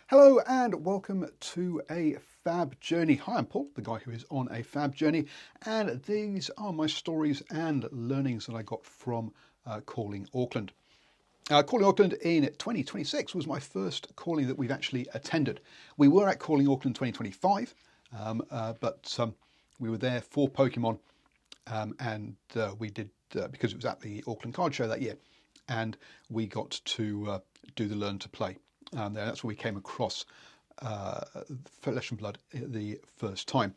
Hello and welcome to a fab journey. Hi, I'm Paul, the guy who is on a fab journey, and these are my stories and learnings that I got from calling Auckland. Calling Auckland in 2026 was my first calling that we've actually attended. We were at Calling Auckland 2025, but we were there for Pokemon, and we did because it was at the Auckland Card Show that year, and we got to do the Learn to Play. That's where we came across Flesh and Blood the first time.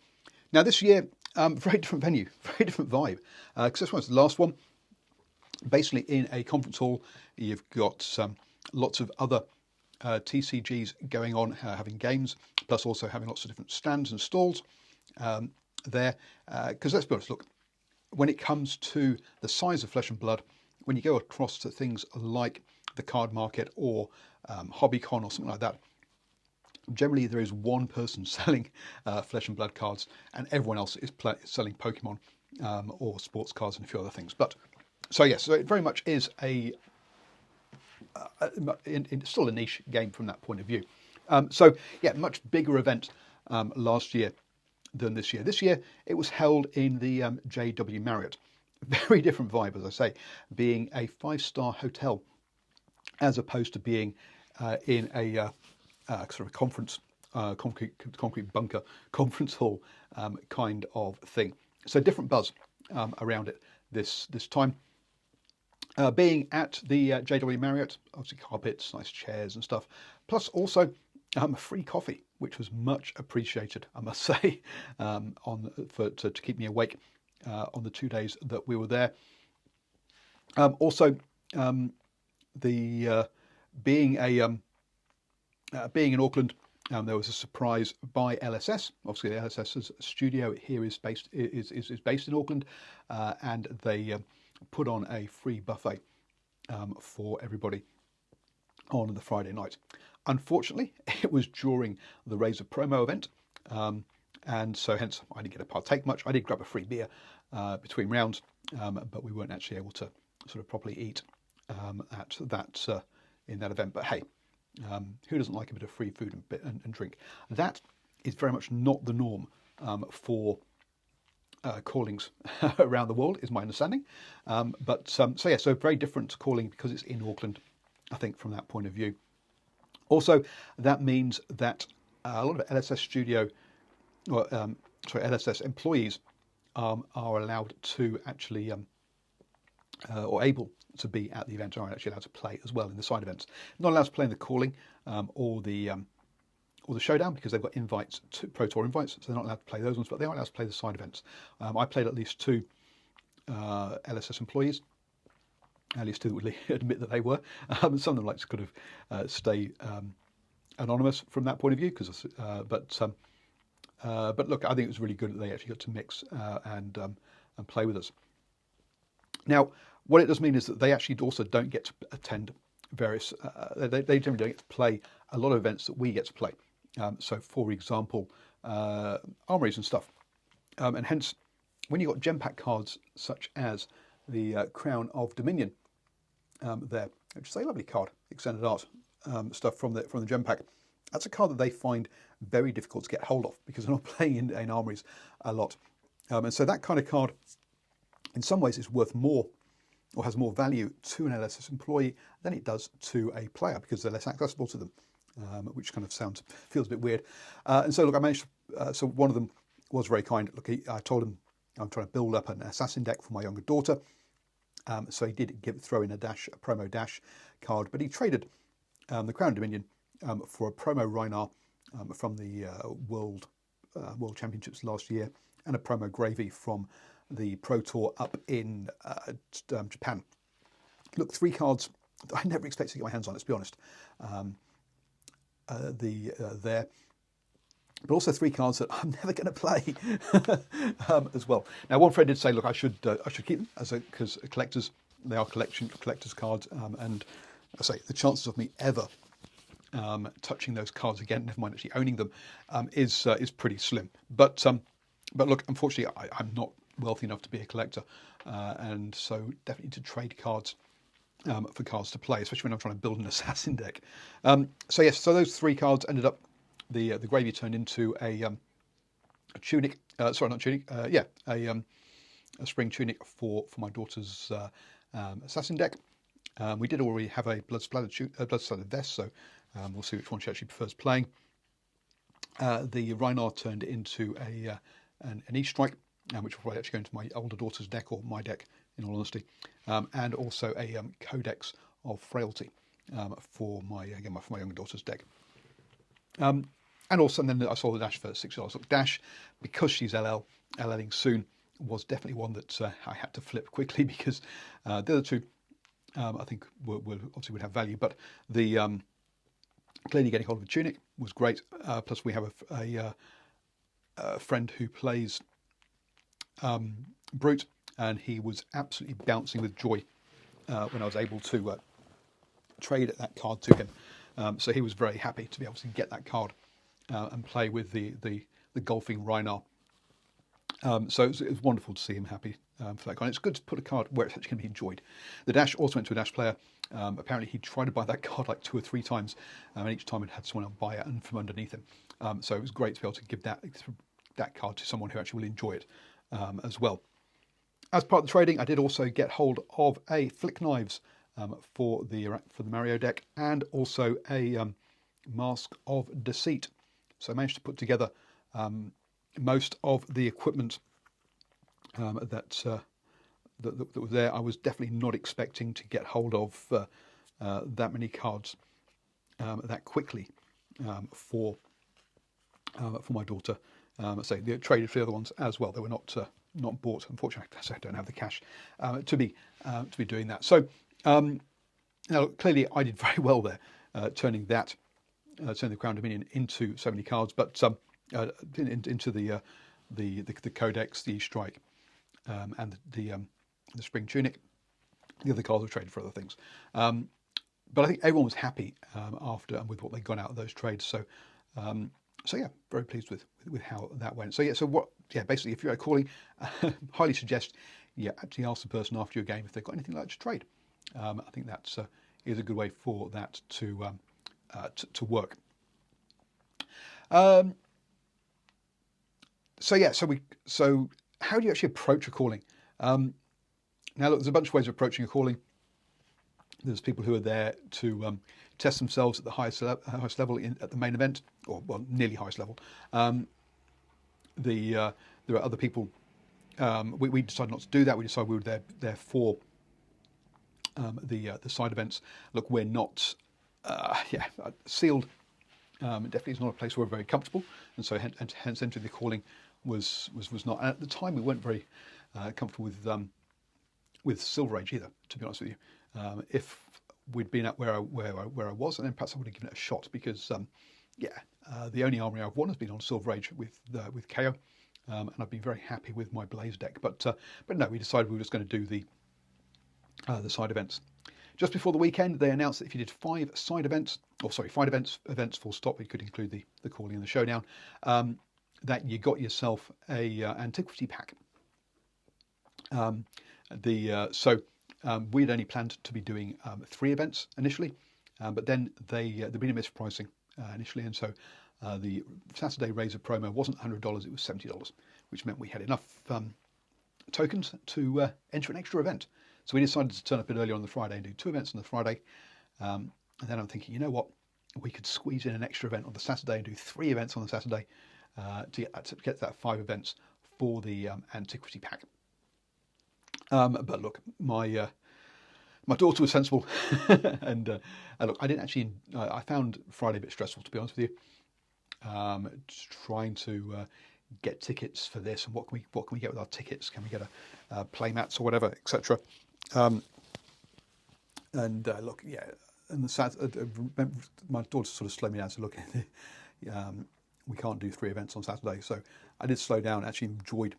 Now this year, very different venue, very different vibe, because this one's the last one. Basically in a conference hall, you've got lots of other TCGs going on, having games, plus also having lots of different stands and stalls there. Because let's be honest, look, when it comes to the size of Flesh and Blood, when you go across to things like the card market or HobbyCon or something like that, generally there is one person selling Flesh and Blood cards, and everyone else is selling Pokemon or sports cards and a few other things. But so yes, so it very much is still a niche game from that point of view. So yeah, much bigger event last year than this year. This year it was held in the JW Marriott. Very different vibe, as I say, being a 5-star hotel as opposed to being in a sort of conference, concrete bunker, conference hall kind of thing. So different buzz around it this time. Being at the JW Marriott, obviously carpets, nice chairs and stuff, plus also free coffee, which was much appreciated, I must say, to keep me awake on the 2 days that we were there. Also, being in Auckland, there was a surprise by LSS. Obviously, the LSS's studio here is based in Auckland, and they put on a free buffet for everybody on the Friday night. Unfortunately, it was during the Razor promo event, and so hence I didn't get to partake much. I did grab a free beer between rounds, but we weren't actually able to sort of properly eat at that in that event. But hey, who doesn't like a bit of free food and drink? That is very much not the norm for callings around the world, is my understanding. So very different calling because it's in Auckland, I think, from that point of view. Also, that means that a lot of LSS LSS employees are allowed to actually or able to be at the event, are actually allowed to play as well in the side events. Not allowed to play in the calling or the showdown because they've got invites, Pro Tour invites, so they're not allowed to play those ones, but they are allowed to play the side events. I played at least 2 LSS employees, at least 2 that would admit that they were. Some of them like to kind of stay anonymous from that point of view, but look, I think it was really good that they actually got to mix and play with us. Now, what it does mean is that they actually also don't get to attend various, they generally don't get to play a lot of events that we get to play. So, for example, armories and stuff. And hence, when you've got gem pack cards such as the Crown of Dominion there, which is a lovely card, extended art stuff from the gem pack, that's a card that they find very difficult to get hold of because they're not playing in armories a lot. And so that kind of card, in some ways, is worth more or has more value to an LSS employee than it does to a player because they're less accessible to them, which kind of feels a bit weird. And so, look, I managed. So one of them was very kind. Look, I told him I'm trying to build up an assassin deck for my younger daughter. So he did throw in a promo dash card, but he traded the Crown Dominion for a promo Rhinar from the World Championships last year and a promo Gravy from the Pro Tour up in Japan. Look, 3 cards that I never expected to get my hands on, let's be honest. There. But also 3 cards that I'm never going to play as well. Now, one friend did say, look, I should keep them because collectors, they are collectors cards, and I say the chances of me ever touching those cards again, never mind actually owning them, is pretty slim. But look, unfortunately, I'm not wealthy enough to be a collector, and so definitely to trade cards for cards to play, especially when I'm trying to build an assassin deck. So yes, so those 3 cards ended up, the gravy turned into a tunic. Sorry, not tunic. A spring tunic for my daughter's assassin deck. We did already have a blood splattered vest, so we'll see which one she actually prefers playing. The Rhinar turned into an E-Strike, which will probably actually go into my older daughter's deck, or my deck, in all honesty, and also a Codex of Frailty for my younger daughter's deck. And then I saw the Dash for $6. Look, Dash, because she's LLing soon, was definitely one that I had to flip quickly, because the other two I think would have value, but the clearly getting hold of a tunic was great. Plus we have a friend who plays Brute, and he was absolutely bouncing with joy when I was able to trade that card to him. So he was very happy to be able to get that card and play with the golfing Rhinar. So it was wonderful to see him happy for that card. It's good to put a card where it's actually going to be enjoyed. The Dash also went to a Dash player. Apparently he tried to buy that card like 2 or 3 times, and each time it had someone else buy it and from underneath him. So it was great to be able to give that card to someone who actually will enjoy it as well. As part of the trading, I did also get hold of a Flick Knives for the Mario deck, and also a Mask of Deceit. So I managed to put together most of the equipment that was there. I was definitely not expecting to get hold of that many cards that quickly for my daughter. So they traded for the other ones as well. They were not bought, unfortunately, because I don't have the cash to be doing that. So now clearly I did very well there, turning the Crown Dominion into so many cards, but into the Codex, the E-Strike, and the Spring Tunic. The other cards were traded for other things. But I think everyone was happy after and with what they got out of those trades. So yeah, very pleased with how that went. So basically, if you're calling, highly suggest actually ask the person after your game if they've got anything like to trade. I think that is a good way for that to work. So how do you actually approach a calling? Now look, there's a bunch of ways of approaching a calling. There's people who are there to test themselves at the highest level at the main event, or nearly highest level. There are other people. We decided not to do that. We decided we were there for the side events. Look, we're not sealed. Definitely is not a place where we're very comfortable, and so hence entering the calling was not. And at the time, we weren't very comfortable with Silver Age either, to be honest with you. If we'd been at where I was, and then perhaps I would have given it a shot, because the only armory I've won has been on Silver Age with KO, and I've been very happy with my Blaze deck. But no, we decided we were just going to do the side events. Just before the weekend, they announced that if you did 5 events full stop, it could include the calling and the showdown, that you got yourself a antiquity pack. We'd only planned to be doing 3 events initially, but then there'd been a mispricing initially, and so the Saturday Razor promo wasn't $100, it was $70, which meant we had enough tokens to enter an extra event. So we decided to turn up a bit earlier on the Friday and do 2 events on the Friday. And then I'm thinking, you know what? We could squeeze in an extra event on the Saturday and do 3 events on the Saturday to get that 5 events for the antiquity pack. But look, my daughter was sensible, and look, I didn't actually. I found Friday a bit stressful, to be honest with you. Trying to get tickets for this, and what can we get with our tickets? Can we get a playmats or whatever, etc. Look, yeah, and my daughter sort of slowed me down to look at it. We can't do 3 events on Saturday, so I did slow down. Actually enjoyed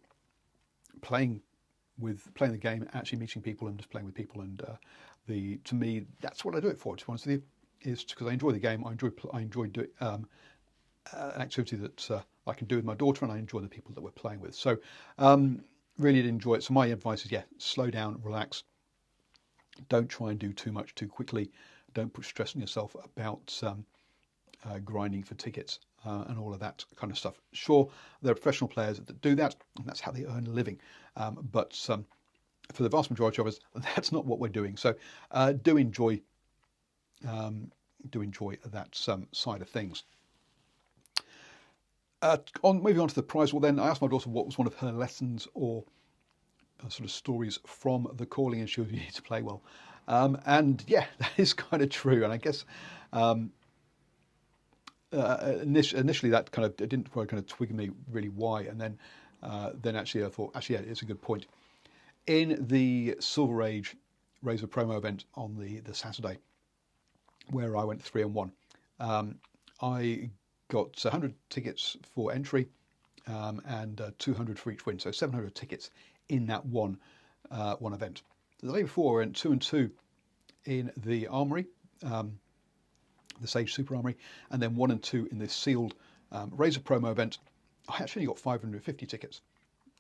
playing the game, actually meeting people and just playing with people. And to me, that's what I do it for, to be honest with you, is because I enjoy the game. I enjoy doing an activity that I can do with my daughter, and I enjoy the people that we're playing with. So really did enjoy it. So my advice is, slow down, relax, Don't try and do too much too quickly. Don't put stress on yourself about grinding for tickets and all of that kind of stuff. Sure, there are professional players that do that, and that's how they earn a living. But for the vast majority of us, that's not what we're doing. So do enjoy that side of things. Moving on to the prize, well, then I asked my daughter what was one of her lessons or sort of stories from the calling, and she was, you need to play well. And yeah, that is kind of true. And I guess initially that kind of it didn't quite kind of twig me really why, and then actually I thought yeah, it's a good point. In the Silver Age Razor promo event on the Saturday, where I went 3-1, I got 100 tickets for entry and 200 for each win, so 700 tickets in that one event. The day before, I went 2-2 in the Armory, the Sage Super Armory, and then 1-2 in this sealed Razor promo event. I actually got 550 tickets,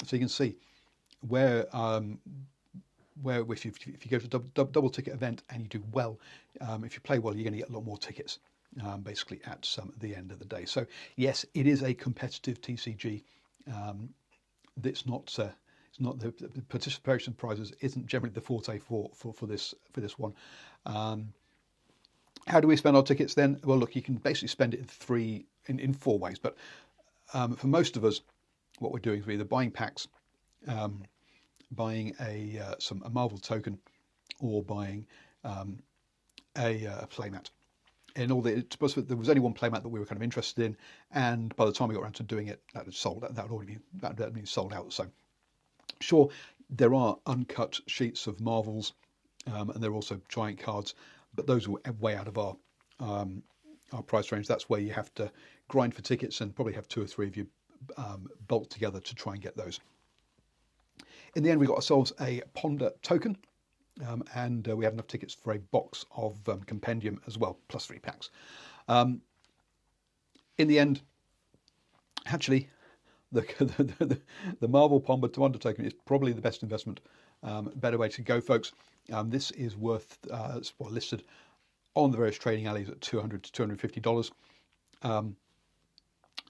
so you can see where if you go to a double ticket event and you do well, if you play well, you're going to get a lot more tickets. Basically at the end of the day. So yes, it is a competitive TCG. It's not the participation prizes isn't generally the forte for this one. How do we spend our tickets then? Well, look, you can basically spend it in four ways. But for most of us, what we're doing is we're either buying packs, buying a Marvel token, or buying a playmat. In all there was only one playmat that we were kind of interested in, and by the time we got around to doing it, that had sold. That had already been sold out. So, sure, there are uncut sheets of Marvels, and there are also giant cards, but those are way out of our price range. That's where you have to grind for tickets and probably have 2 or 3 of you bolt together to try and get those. In the end, we got ourselves a Ponder token. And we had enough tickets for a box of compendium as well, plus 3 packs. In the end, actually, the Marvel Ponder token is probably the best investment. Better way to go, folks. This is worth listed on the various trading alleys at $200 to $250.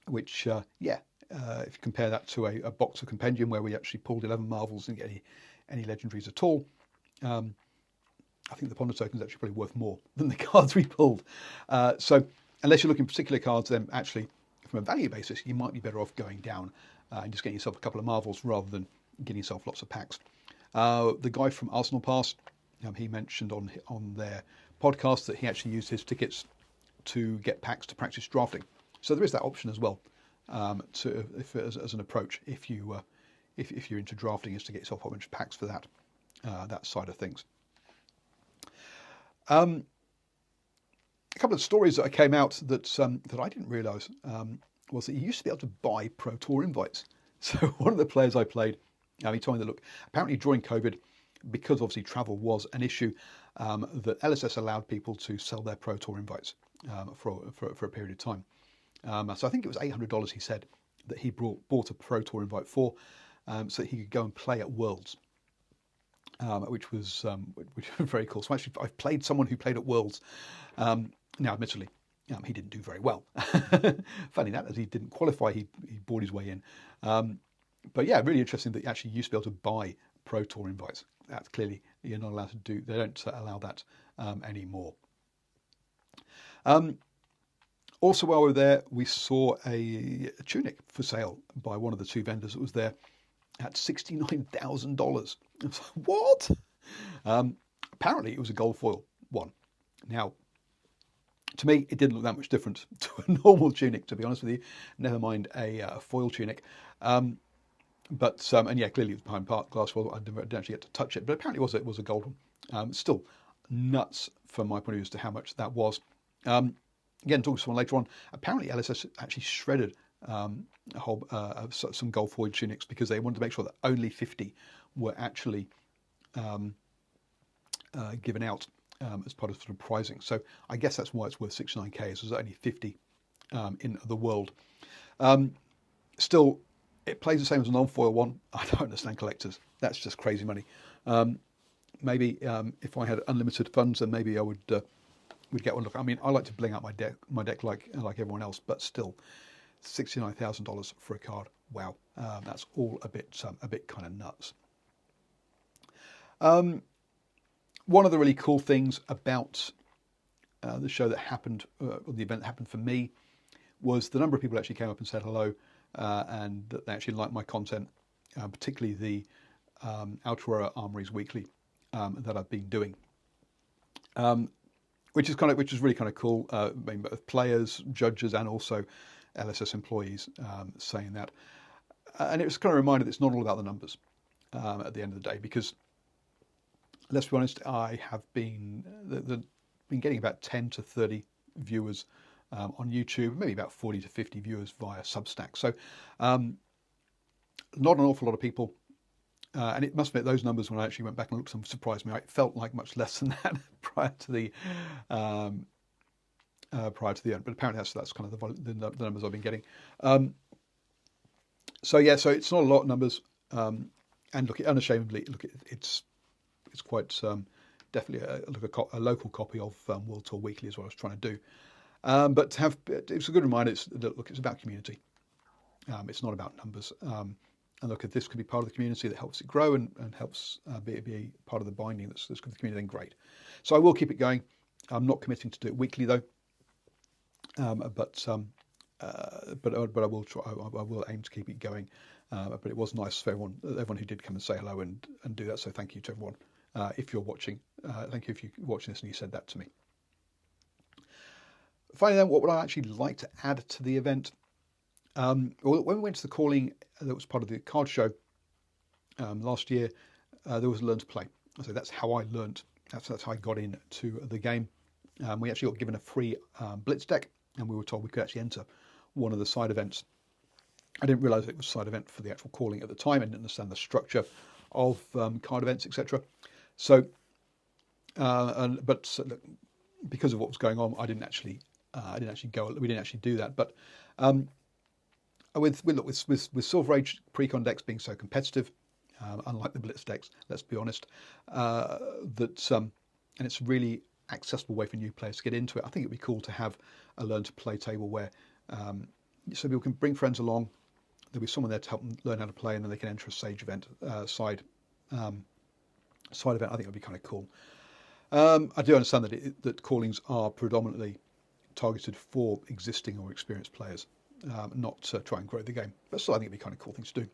Which, if you compare that to a box of compendium where we actually pulled 11 Marvels and get any legendaries at all. I think the Ponder token is actually probably worth more than the cards we pulled. So unless you're looking for particular cards, then actually from a value basis, you might be better off going down and just getting yourself a couple of Marvels rather than getting yourself lots of packs. The guy from Arsenal Pass, he mentioned on their podcast that he actually used his tickets to get packs to practice drafting. So there is that option as well as an approach if you're into drafting, is to get yourself a bunch of packs for that. That side of things. A couple of stories that came out that I didn't realise was that you used to be able to buy Pro Tour invites. So one of the players I played, he told me that, look, apparently during COVID, because obviously travel was an issue, that LSS allowed people to sell their Pro Tour invites for a period of time. So I think it was $800 he said that he bought a Pro Tour invite for, so that he could go and play at Worlds. Which was very cool. So actually, I've played someone who played at Worlds. Now, admittedly, he didn't do very well. Funny that, as he didn't qualify, he bored his way in. But yeah, really interesting that you actually used to be able to buy Pro Tour invites. That's clearly you're not allowed to do. They don't allow that anymore. Also, while we were there, we saw a tunic for sale by one of the 2 vendors that was there at $69,000. What? Apparently, it was a gold foil one. Now, to me, it didn't look that much different to a normal tunic, to be honest with you. Never mind a foil tunic. And yeah, clearly it was behind glass foil. I didn't actually get to touch it, but apparently it was a gold one. Still nuts from my point of view as to how much that was. Again, talking to someone later on, apparently LSS actually shredded some gold foil tunics because they wanted to make sure that only 50 were actually given out as part of sort of prizing. So I guess that's why it's worth 69k. So there's only 50 in the world. Still, it plays the same as a non-foil one. I don't understand collectors. That's just crazy money. maybe if I had unlimited funds, then maybe I would get one. Look, I mean, I like to bling out my deck like everyone else, but still, $69,000 for a card. Wow, that's all a bit kind of nuts. One of the really cool things about the show that happened, or the event that happened for me, was the number of people actually came up and said hello, and that they actually liked my content, particularly the Aotearoa Armories Weekly that I've been doing, which is really kind of cool. Both players, judges, and also LSS employees saying that, and it was kind of a reminder that it's not all about the numbers at the end of the day, because let's be honest, I have been getting about 10 to 30 viewers on YouTube, maybe about 40 to 50 viewers via Substack. So not an awful lot of people. And it must admit, those numbers, when I actually went back and looked at them, surprised me. It felt like much less than that prior to the end. But apparently that's kind of the numbers I've been getting. So it's not a lot of numbers. And look, unashamedly, it's quite definitely a local copy of World Tour Weekly is what I was trying to do. But it's a good reminder. It's about community. It's not about numbers. And look, if this could be part of the community that helps it grow and helps be part of the binding that's good for the community, then great. So I will keep it going. I'm not committing to do it weekly though. But I will try. I will aim to keep it going. But it was nice for everyone who did come and say hello and do that. So thank you to everyone. If you're watching, thank you if you're watching this and you said that to me. Finally, then, what would I actually like to add to the event? When we went to the calling, that was part of the card show last year. There was Learn to Play. So that's how I learnt. That's how I got into the game. We actually got given a free Blitz deck, and we were told we could actually enter one of the side events. I didn't realise it was a side event for the actual calling at the time. I didn't understand the structure of card events, etc. So, because of what was going on, I didn't actually go. We didn't actually do that. But with Silver Age Precon decks being so competitive, unlike the Blitz decks, let's be honest, and it's a really accessible way for new players to get into it. I think it'd be cool to have a Learn to Play table where so people can bring friends along. There'll be someone there to help them learn how to play, and then they can enter a Sage event side event. I think it'd be kind of cool. I do understand that callings are predominantly targeted for existing or experienced players, not to try and grow the game. But still, I think it'd be kind of cool things to do.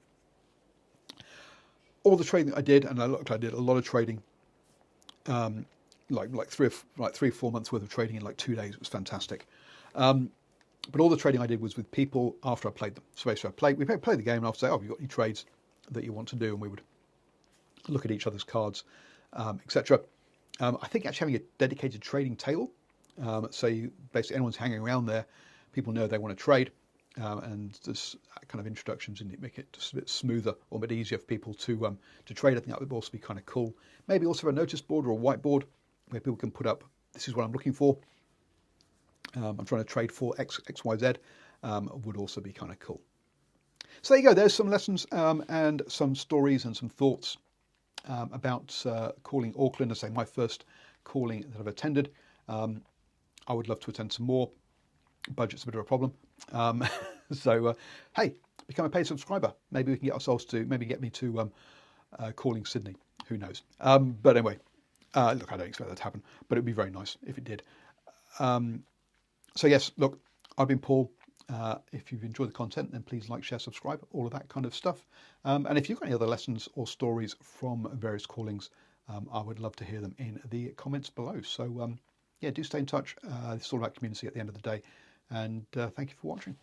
All the trading that I did, and I did a lot of trading, like 3 or 4 months worth of trading in like 2 days. It was fantastic. But all the trading I did was with people after I played them. So basically, we played the game, and I'd say, "Oh, have you got any trades that you want to do?" And we would look at each other's cards, etc. I think actually having a dedicated trading table, so basically anyone's hanging around there, people know they want to trade, and there's kind of introductions and make it just a bit smoother or a bit easier for people to trade. I think that would also be kind of cool. Maybe also a notice board or a whiteboard where people can put up, "This is what I'm looking for. I'm trying to trade for X, Y, Z," would also be kind of cool. So there you go. There's some lessons and some stories and some thoughts about calling Auckland. I say my first calling that I've attended. I would love to attend some more. Budget's a bit of a problem. So hey, become a paid subscriber. Maybe we can get me to calling Sydney. Who knows? But anyway, look, I don't expect that to happen, but it'd be very nice if it did. So yes, look, I've been Paul. If you've enjoyed the content, then please like, share, subscribe, all of that kind of stuff. And if you've got any other lessons or stories from various callings, I would love to hear them in the comments below. So yeah, do stay in touch. It's all about community at the end of the day. And thank you for watching.